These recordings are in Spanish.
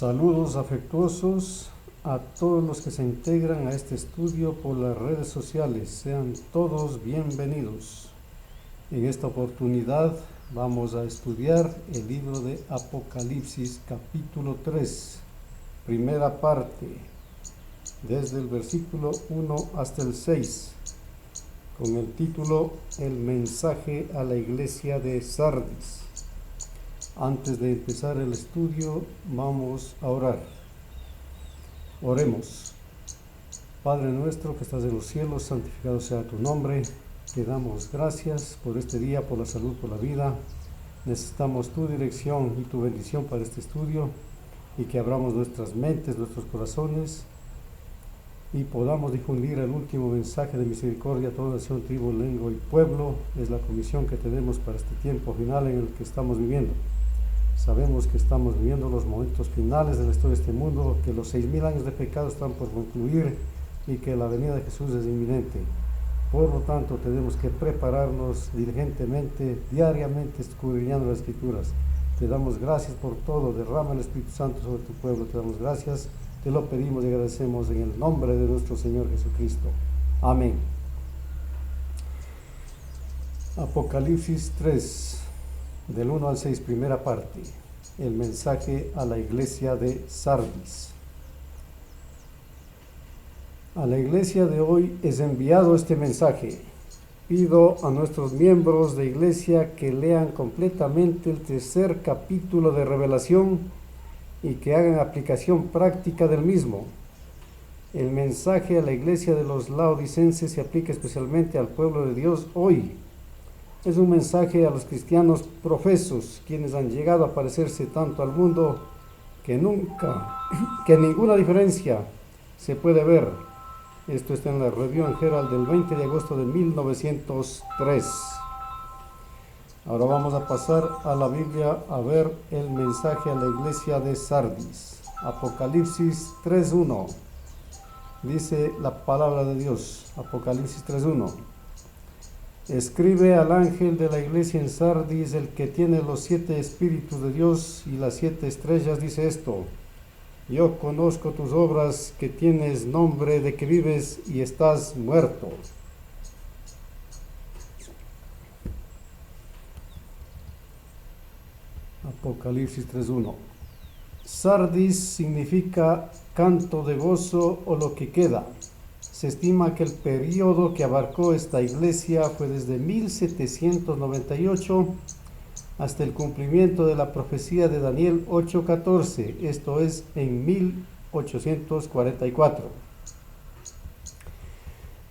Saludos afectuosos a todos los que se integran a este estudio por las redes sociales. Sean todos bienvenidos. En esta oportunidad vamos a estudiar el libro de Apocalipsis capítulo 3, primera parte, desde el versículo 1 hasta el 6, con el título El mensaje a la iglesia de Sardis. Antes de empezar el estudio, vamos a orar. Oremos. Padre nuestro que estás en los cielos, santificado sea tu nombre. Te damos gracias por este día, por la salud, por la vida. Necesitamos tu dirección y tu bendición para este estudio y que abramos nuestras mentes, nuestros corazones y podamos difundir el último mensaje de misericordia a toda nación, tribu, lengua y pueblo. Es la comisión que tenemos para este tiempo final en el que estamos viviendo. Sabemos que estamos viviendo los momentos finales de la historia de este mundo, que los 6,000 años de pecado están por concluir y que la venida de Jesús es inminente. Por lo tanto, tenemos que prepararnos diligentemente, diariamente, escudriñando las Escrituras. Te damos gracias por todo. Derrama el Espíritu Santo sobre tu pueblo. Te damos gracias. Te lo pedimos y agradecemos en el nombre de nuestro Señor Jesucristo. Amén. Apocalipsis 3. Del 1 al 6, primera parte, el mensaje a la iglesia de Sardis. A la iglesia de hoy es enviado este mensaje. Pido a nuestros miembros de iglesia que lean completamente el tercer capítulo de Revelación y que hagan aplicación práctica del mismo. El mensaje a la iglesia de los laodicenses se aplica especialmente al pueblo de Dios hoy. Es un mensaje a los cristianos profesos, quienes han llegado a parecerse tanto al mundo que ninguna diferencia se puede ver. Esto está en la Review and Herald del 20 de agosto de 1903. Ahora vamos a pasar a la Biblia a ver el mensaje a la iglesia de Sardis. Apocalipsis 3.1. Dice la palabra de Dios. Apocalipsis 3.1. Escribe al ángel de la iglesia en Sardis, el que tiene los 7 espíritus de Dios y las 7 estrellas, dice esto: yo conozco tus obras, que tienes nombre de que vives y estás muerto. Apocalipsis 3.1. Sardis significa canto de gozo o lo que queda. Se estima que el periodo que abarcó esta iglesia fue desde 1798 hasta el cumplimiento de la profecía de Daniel 8:14, esto es en 1844.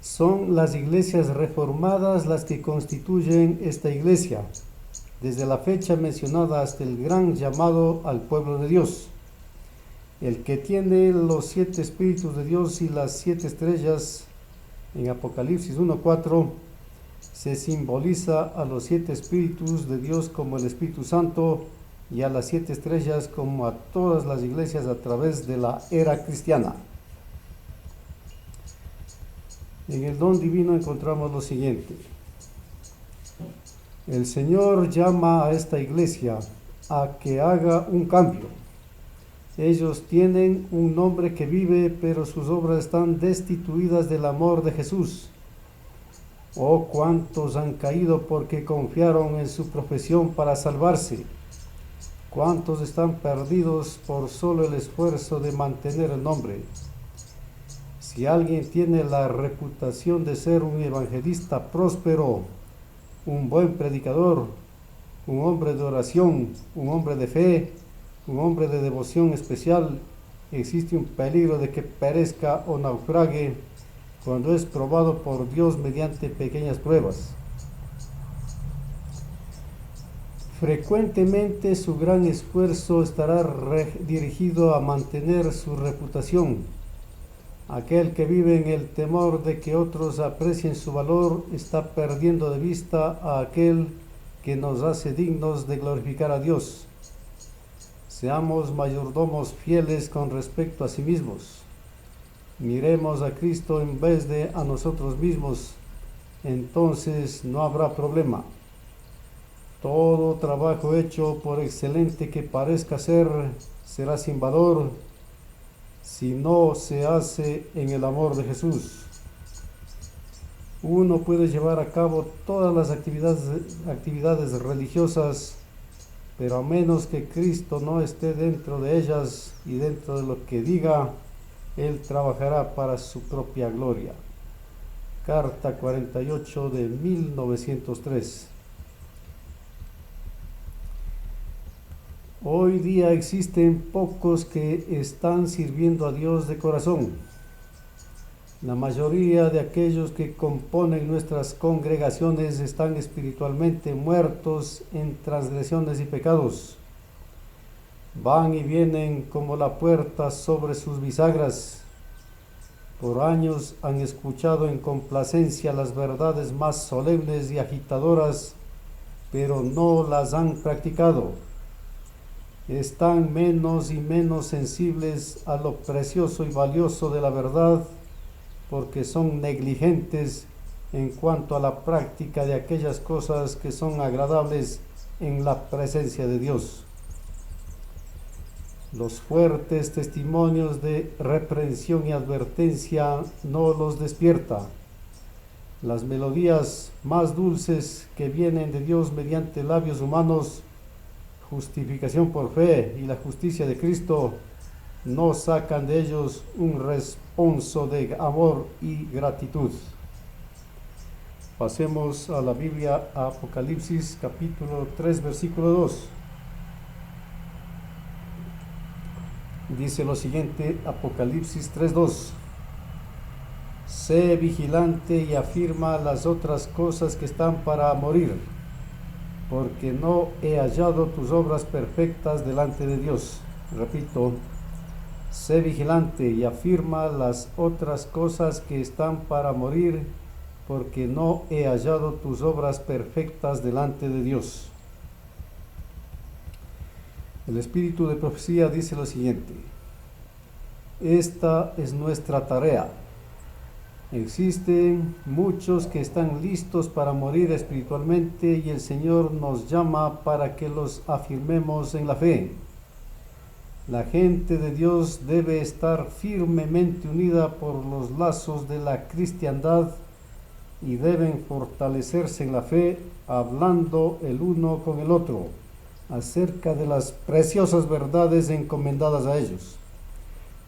Son las iglesias reformadas las que constituyen esta iglesia, desde la fecha mencionada hasta el gran llamado al pueblo de Dios. El que tiene los 7 espíritus de Dios y las 7 estrellas, en Apocalipsis 1:4, se simboliza a los 7 espíritus de Dios como el Espíritu Santo y a las 7 estrellas como a todas las iglesias a través de la era cristiana. En el don divino encontramos lo siguiente: el Señor llama a esta iglesia a que haga un cambio. Ellos tienen un nombre que vive, pero sus obras están destituidas del amor de Jesús. Oh, cuántos han caído porque confiaron en su profesión para salvarse. Cuántos están perdidos por solo el esfuerzo de mantener el nombre. Si alguien tiene la reputación de ser un evangelista próspero, un buen predicador, un hombre de oración, un hombre de fe, un hombre de devoción especial, existe un peligro de que perezca o naufrague cuando es probado por Dios mediante pequeñas pruebas. Frecuentemente su gran esfuerzo estará dirigido a mantener su reputación. Aquel que vive en el temor de que otros aprecien su valor está perdiendo de vista a aquel que nos hace dignos de glorificar a Dios. Seamos mayordomos fieles con respecto a sí mismos. Miremos a Cristo en vez de a nosotros mismos. Entonces no habrá problema. Todo trabajo hecho, por excelente que parezca ser, será sin valor si no se hace en el amor de Jesús. Uno puede llevar a cabo todas las actividades religiosas, pero a menos que Cristo no esté dentro de ellas y dentro de lo que diga, Él trabajará para su propia gloria. Carta 48 de 1903. Hoy día existen pocos que están sirviendo a Dios de corazón. La mayoría de aquellos que componen nuestras congregaciones están espiritualmente muertos en transgresiones y pecados. Van y vienen como la puerta sobre sus bisagras. Por años han escuchado en complacencia las verdades más solemnes y agitadoras, pero no las han practicado. Están menos y menos sensibles a lo precioso y valioso de la verdad, porque son negligentes en cuanto a la práctica de aquellas cosas que son agradables en la presencia de Dios. Los fuertes testimonios de reprensión y advertencia no los despierta. Las melodías más dulces que vienen de Dios mediante labios humanos, justificación por fe y la justicia de Cristo, no sacan de ellos un responso de amor y gratitud. Pasemos a la Biblia, a Apocalipsis capítulo 3 versículo 2. Dice lo siguiente, Apocalipsis 3:2. Sé vigilante y afirma las otras cosas que están para morir, porque no he hallado tus obras perfectas delante de Dios. Repito, sé vigilante y afirma las otras cosas que están para morir, porque no he hallado tus obras perfectas delante de Dios. El espíritu de profecía dice lo siguiente: esta es nuestra tarea. Existen muchos que están listos para morir espiritualmente y el Señor nos llama para que los afirmemos en la fe. La gente de Dios debe estar firmemente unida por los lazos de la cristiandad y deben fortalecerse en la fe, hablando el uno con el otro acerca de las preciosas verdades encomendadas a ellos.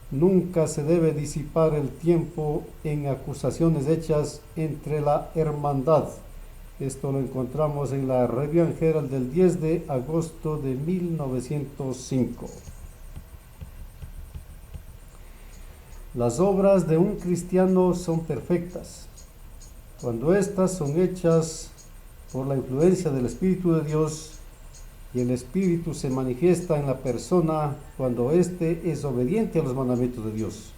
Nunca se debe disipar el tiempo en acusaciones hechas entre la hermandad. Esto lo encontramos en la Review and Herald del 10 de agosto de 1905. Las obras de un cristiano son perfectas cuando éstas son hechas por la influencia del Espíritu de Dios, y el Espíritu se manifiesta en la persona cuando éste es obediente a los mandamientos de Dios.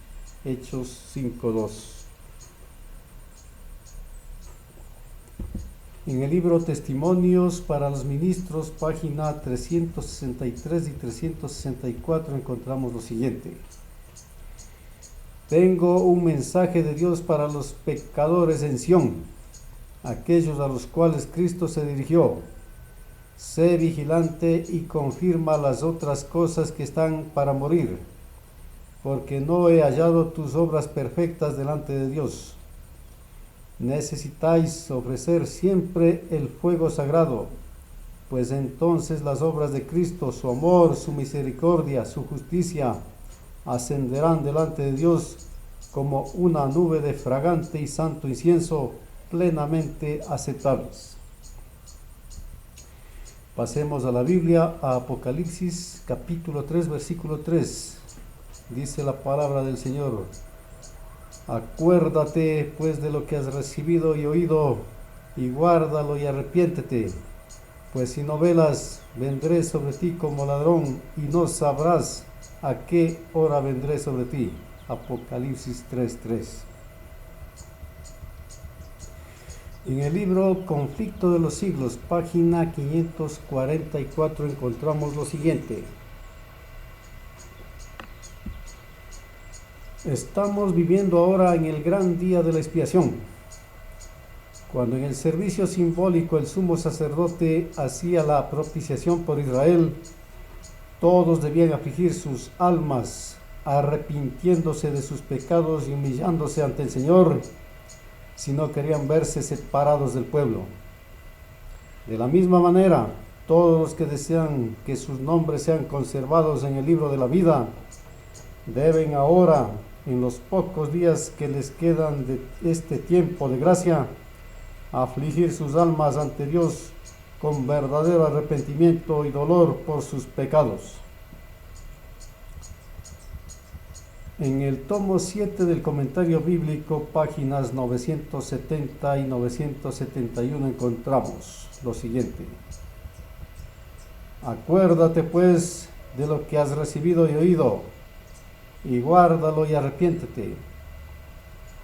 Hechos 5:2. En el libro Testimonios para los Ministros, página 363 y 364, encontramos lo siguiente: tengo un mensaje de Dios para los pecadores en Sión, aquellos a los cuales Cristo se dirigió. Sé vigilante y confirma las otras cosas que están para morir, porque no he hallado tus obras perfectas delante de Dios. Necesitáis ofrecer siempre el fuego sagrado, pues entonces las obras de Cristo, su amor, su misericordia, su justicia, ascenderán delante de Dios como una nube de fragante y santo incienso, plenamente aceptables. Pasemos a la Biblia, a Apocalipsis capítulo 3 versículo 3. Dice la palabra del Señor: acuérdate pues de lo que has recibido y oído, y guárdalo y arrepiéntete, pues si no velas, vendré sobre ti como ladrón, y no sabrás a qué hora vendré sobre ti. Apocalipsis 3:3. En el libro Conflicto de los Siglos, página 544, encontramos lo siguiente: estamos viviendo ahora en el gran día de la expiación, cuando en el servicio simbólico el sumo sacerdote hacía la propiciación por Israel. todos debían afligir sus almas, arrepintiéndose de sus pecados y humillándose ante el Señor, si no querían verse separados del pueblo. De la misma manera, todos los que desean que sus nombres sean conservados en el libro de la vida, deben ahora, en los pocos días que les quedan de este tiempo de gracia, afligir sus almas ante Dios con verdadero arrepentimiento y dolor por sus pecados. En el tomo 7 del comentario bíblico, páginas 970 y 971, encontramos lo siguiente: acuérdate pues de lo que has recibido y oído, y guárdalo y arrepiéntete.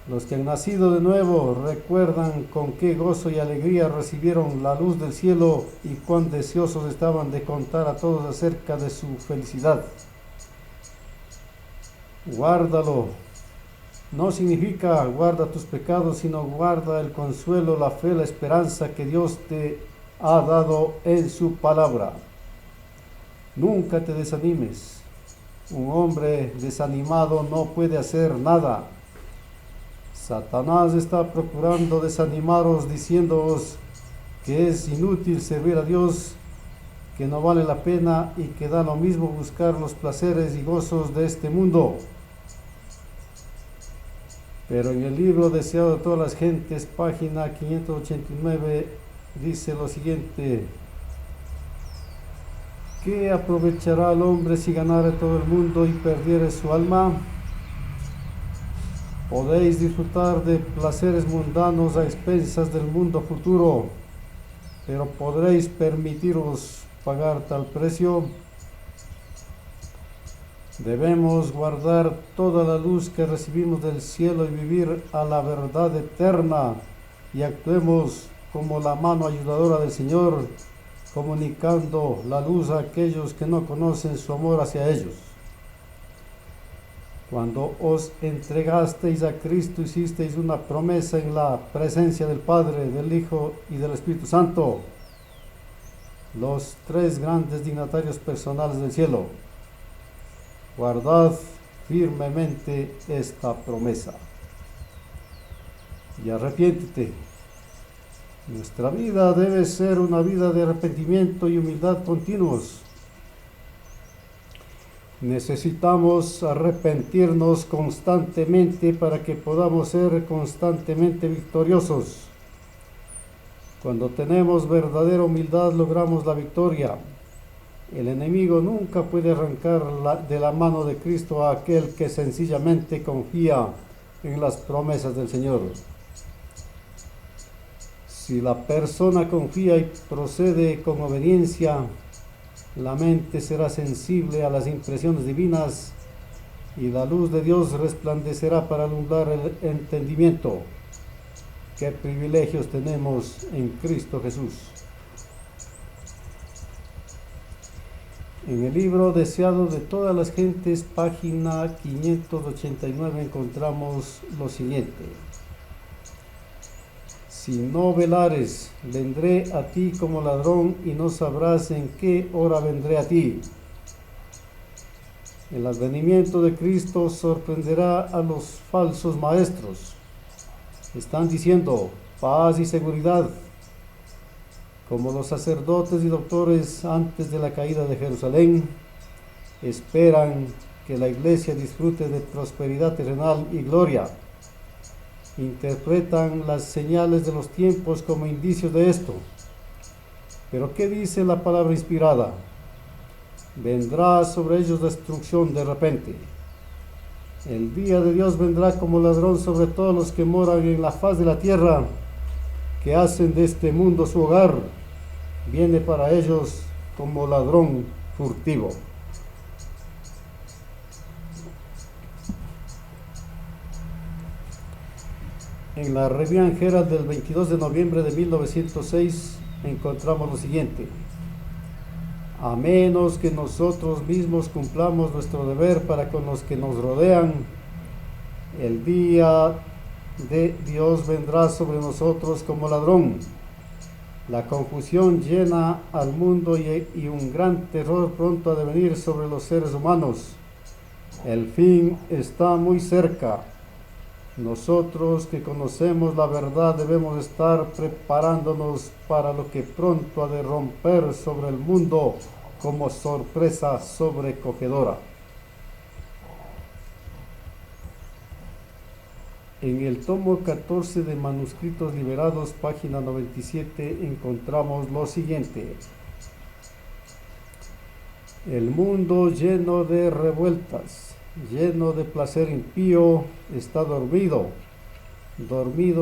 Los que han nacido de nuevo recuerdan con qué gozo y alegría recibieron la luz del cielo y cuán deseosos estaban de contar a todos acerca de su felicidad. Guárdalo no significa guarda tus pecados, sino guarda el consuelo, la fe, la esperanza que Dios te ha dado en su palabra. Nunca te desanimes. Un hombre desanimado no puede hacer nada. Satanás está procurando desanimaros, diciéndoos que es inútil servir a Dios, que no vale la pena y que da lo mismo buscar los placeres y gozos de este mundo. Pero en el libro Deseado de todas las gentes, página 589, dice lo siguiente: ¿qué aprovechará el hombre si ganare todo el mundo y perdiere su alma? Podéis disfrutar de placeres mundanos a expensas del mundo futuro, pero ¿podréis permitiros pagar tal precio? Debemos guardar toda la luz que recibimos del cielo y vivir a la verdad eterna, y actuemos como la mano ayudadora del Señor, comunicando la luz a aquellos que no conocen su amor hacia ellos. Cuando os entregasteis a Cristo, hicisteis una promesa en la presencia del Padre, del Hijo y del Espíritu Santo, los tres grandes dignatarios personales del cielo. Guardad firmemente esta promesa y arrepiéntete. Nuestra vida debe ser una vida de arrepentimiento y humildad continuos. Necesitamos arrepentirnos constantemente para que podamos ser constantemente victoriosos. Cuando tenemos verdadera humildad, logramos la victoria. El enemigo nunca puede arrancar de la mano de Cristo a aquel que sencillamente confía en las promesas del Señor. Si la persona confía y procede con obediencia, la mente será sensible a las impresiones divinas y la luz de Dios resplandecerá para alumbrar el entendimiento. Qué privilegios tenemos en Cristo Jesús. En el libro Deseado de todas las gentes, página 589, encontramos lo siguiente: si no velares, vendré a ti como ladrón y no sabrás en qué hora vendré a ti. El advenimiento de Cristo sorprenderá a los falsos maestros. Están diciendo paz y seguridad, como los sacerdotes y doctores antes de la caída de Jerusalén. Esperan que la iglesia disfrute de prosperidad terrenal y gloria. Interpretan las señales de los tiempos como indicios de esto. Pero ¿qué dice la palabra inspirada? Vendrá sobre ellos destrucción de repente. El día de Dios vendrá como ladrón sobre todos los que moran en la faz de la tierra, que hacen de este mundo su hogar. Viene para ellos como ladrón furtivo. En la Revian Herald del 22 de noviembre de 1906 encontramos lo siguiente: a menos que nosotros mismos cumplamos nuestro deber para con los que nos rodean, el día de Dios vendrá sobre nosotros como ladrón. La confusión llena al mundo y un gran terror pronto ha de venir sobre los seres humanos. El fin está muy cerca. Nosotros que conocemos la verdad debemos estar preparándonos para lo que pronto ha de romper sobre el mundo como sorpresa sobrecogedora. En el tomo 14 de Manuscritos Liberados, página 97, encontramos lo siguiente. El mundo lleno de revueltas, lleno de placer impío, está dormido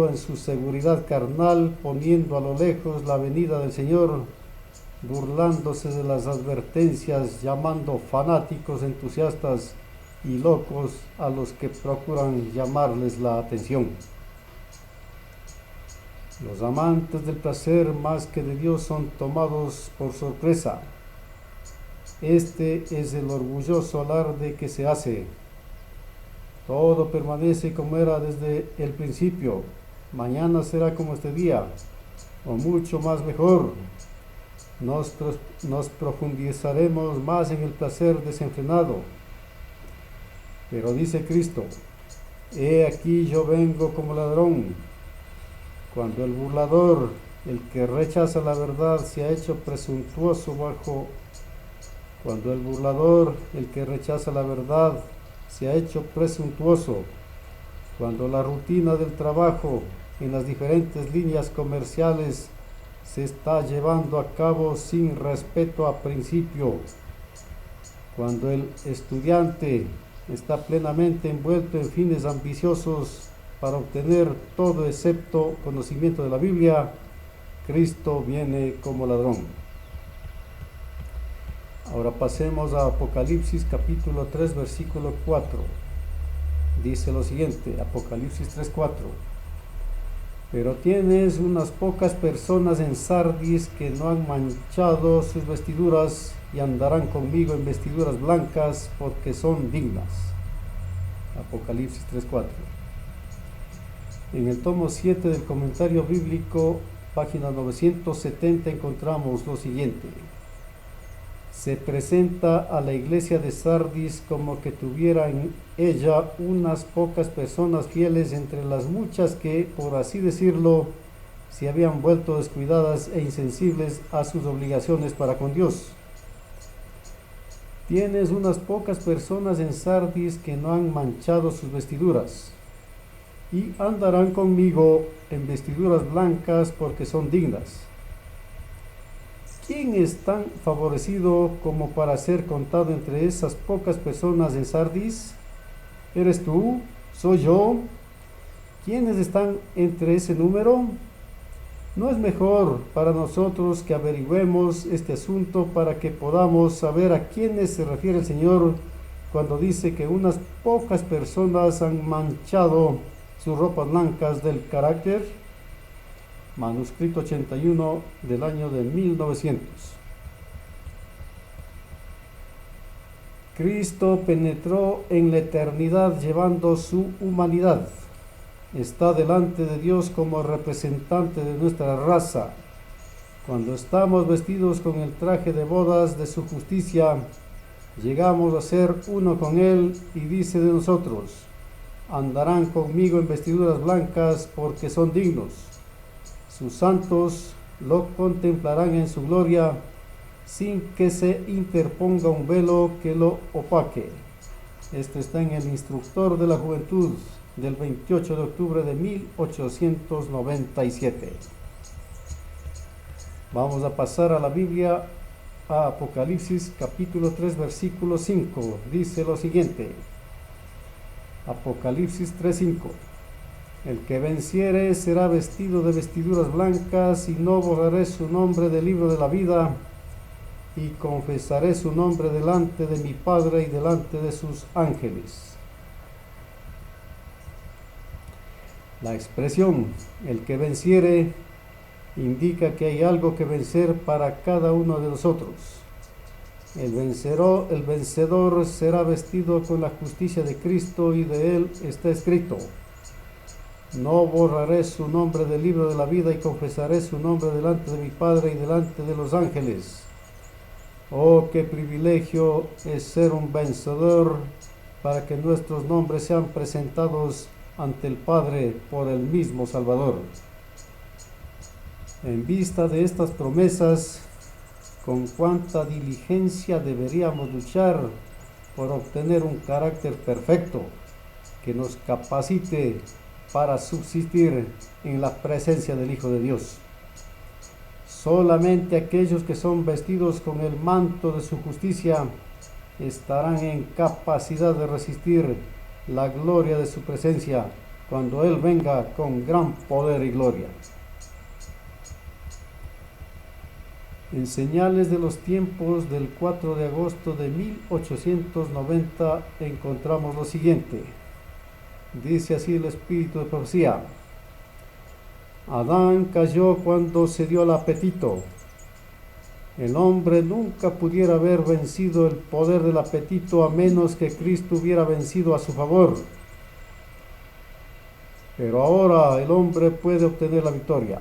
en su seguridad carnal, poniendo a lo lejos la venida del Señor, burlándose de las advertencias, llamando fanáticos, entusiastas y locos a los que procuran llamarles la atención. Los amantes del placer más que de Dios son tomados por sorpresa. Este es el orgulloso alarde que se hace. Todo permanece como era desde el principio. Mañana será como este día, o mucho más mejor. Nos profundizaremos más en el placer desenfrenado. Pero dice Cristo, he aquí yo vengo como ladrón. Cuando el burlador, el que rechaza la verdad, se ha hecho presuntuoso cuando la rutina del trabajo en las diferentes líneas comerciales se está llevando a cabo sin respeto a principio, cuando el estudiante está plenamente envuelto en fines ambiciosos para obtener todo excepto conocimiento de la Biblia, Cristo viene como ladrón. Ahora pasemos a Apocalipsis capítulo 3 versículo 4. Dice lo siguiente, Apocalipsis 3:4. Pero tienes unas pocas personas en Sardis que no han manchado sus vestiduras y andarán conmigo en vestiduras blancas porque son dignas. Apocalipsis 3:4. En el tomo 7 del comentario bíblico, página 970, encontramos lo siguiente. Se presenta a la iglesia de Sardis como que tuviera en ella unas pocas personas fieles entre las muchas que, por así decirlo, se habían vuelto descuidadas e insensibles a sus obligaciones para con Dios. Tienes unas pocas personas en Sardis que no han manchado sus vestiduras y andarán conmigo en vestiduras blancas porque son dignas. ¿Quién es tan favorecido como para ser contado entre esas pocas personas en Sardis? ¿Eres tú? ¿Soy yo? ¿Quiénes están entre ese número? ¿No es mejor para nosotros que averigüemos este asunto para que podamos saber a quiénes se refiere el Señor cuando dice que unas pocas personas han manchado sus ropas blancas del carácter? Manuscrito 81 del año de 1900. Cristo penetró en la eternidad llevando su humanidad. Está delante de Dios como representante de nuestra raza. Cuando estamos vestidos con el traje de bodas de su justicia, llegamos a ser uno con Él y dice de nosotros, andarán conmigo en vestiduras blancas porque son dignos. Sus santos lo contemplarán en su gloria sin que se interponga un velo que lo opaque. Esto está en el Instructor de la Juventud del 28 de octubre de 1897. Vamos a pasar a la Biblia, a Apocalipsis capítulo 3 versículo 5. Dice lo siguiente. Apocalipsis 3:5. El que venciere será vestido de vestiduras blancas y no borraré su nombre del libro de la vida y confesaré su nombre delante de mi Padre y delante de sus ángeles. La expresión el que venciere indica que hay algo que vencer para cada uno de nosotros. El vencedor será vestido con la justicia de Cristo y de él está escrito: No borraré su nombre del libro de la vida y confesaré su nombre delante de mi Padre y delante de los ángeles. Oh, qué privilegio es ser un vencedor para que nuestros nombres sean presentados ante el Padre por el mismo Salvador. En vista de estas promesas, con cuánta diligencia deberíamos luchar por obtener un carácter perfecto que nos capacite para subsistir en la presencia del Hijo de Dios. Solamente aquellos que son vestidos con el manto de su justicia estarán en capacidad de resistir la gloria de su presencia cuando Él venga con gran poder y gloria. En señales de los tiempos del 4 de agosto de 1890 encontramos lo siguiente. Dice así el espíritu de profecía: Adán cayó cuando se dio el apetito. El hombre nunca pudiera haber vencido el poder del apetito a menos que Cristo hubiera vencido a su favor. Pero ahora el hombre puede obtener la victoria.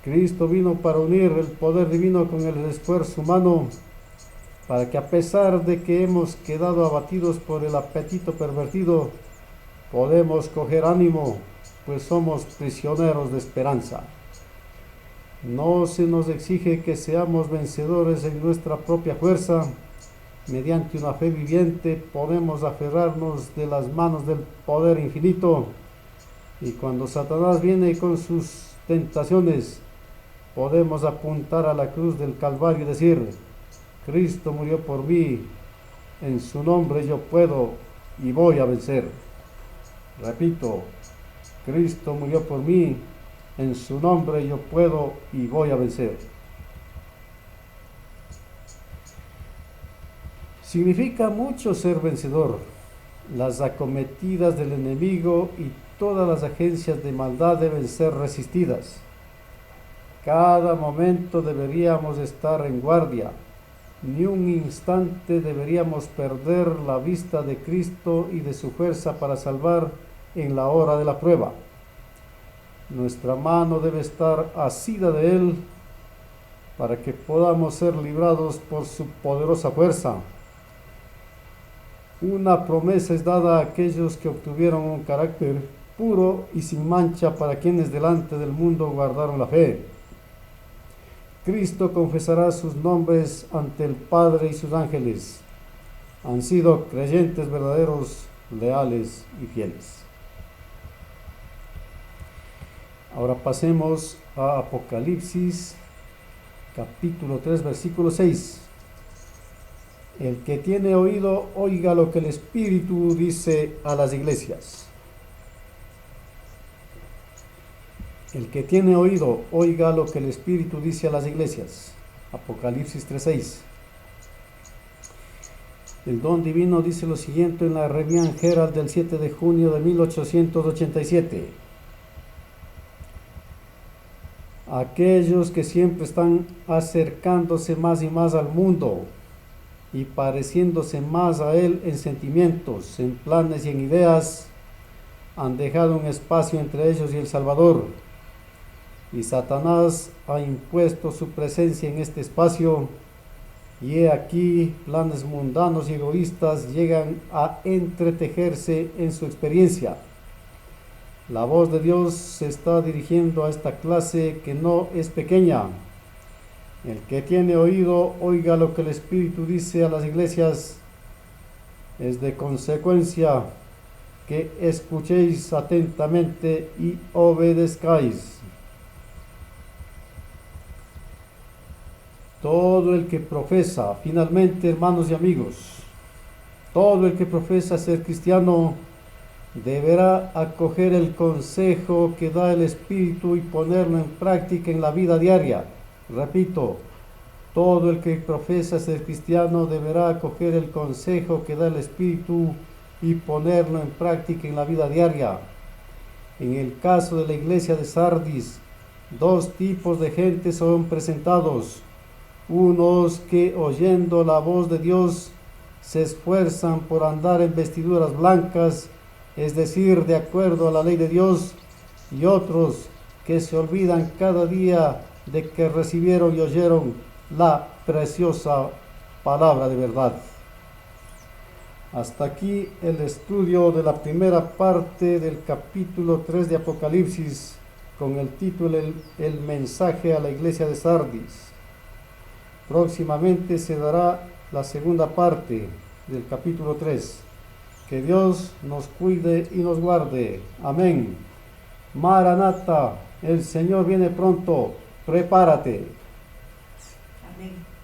Cristo vino para unir el poder divino con el esfuerzo humano, para que a pesar de que hemos quedado abatidos por el apetito pervertido, podemos coger ánimo, pues somos prisioneros de esperanza. No se nos exige que seamos vencedores en nuestra propia fuerza. Mediante una fe viviente podemos aferrarnos de las manos del poder infinito, y cuando Satanás viene con sus tentaciones, podemos apuntar a la cruz del Calvario y decir: Cristo murió por mí, en su nombre yo puedo y voy a vencer. Repito, Cristo murió por mí, en su nombre yo puedo y voy a vencer. Significa mucho ser vencedor. Las acometidas del enemigo y todas las agencias de maldad deben ser resistidas. Cada momento deberíamos estar en guardia. Ni un instante deberíamos perder la vista de Cristo y de su fuerza para salvar en la hora de la prueba. Nuestra mano debe estar asida de Él para que podamos ser librados por su poderosa fuerza. Una promesa es dada a aquellos que obtuvieron un carácter puro y sin mancha, para quienes delante del mundo guardaron la fe. Cristo confesará sus nombres ante el Padre y sus ángeles. Han sido creyentes verdaderos, leales y fieles. Ahora pasemos a Apocalipsis, capítulo 3, versículo 6. El que tiene oído, oiga lo que el Espíritu dice a las iglesias. El que tiene oído, oiga lo que el Espíritu dice a las iglesias. Apocalipsis 3:6. El don divino dice lo siguiente en la Revián Herald del 7 de junio de 1887. Aquellos que siempre están acercándose más y más al mundo y pareciéndose más a él en sentimientos, en planes y en ideas, han dejado un espacio entre ellos y el Salvador. Y Satanás ha impuesto su presencia en este espacio, y he aquí planes mundanos y egoístas llegan a entretejerse en su experiencia. La voz de Dios se está dirigiendo a esta clase que no es pequeña. El que tiene oído, oiga lo que el Espíritu dice a las iglesias. Es de consecuencia que escuchéis atentamente y obedezcáis. Todo el que profesa, finalmente, hermanos y amigos, todo el que profesa ser cristiano deberá acoger el consejo que da el Espíritu y ponerlo en práctica en la vida diaria. Repito, todo el que profesa ser cristiano deberá acoger el consejo que da el Espíritu y ponerlo en práctica en la vida diaria. En el caso de la iglesia de Sardis, dos tipos de gente son presentados: unos que, oyendo la voz de Dios, se esfuerzan por andar en vestiduras blancas es decir, de acuerdo a la ley de Dios, y otros que se olvidan cada día de que recibieron y oyeron la preciosa palabra de verdad. Hasta aquí el estudio de la primera parte del capítulo 3 de Apocalipsis, con el título El mensaje a la iglesia de Sardis. Próximamente se dará la segunda parte del capítulo 3. Que Dios nos cuide y nos guarde. Amén. Maranata, el Señor viene pronto. Prepárate. Amén.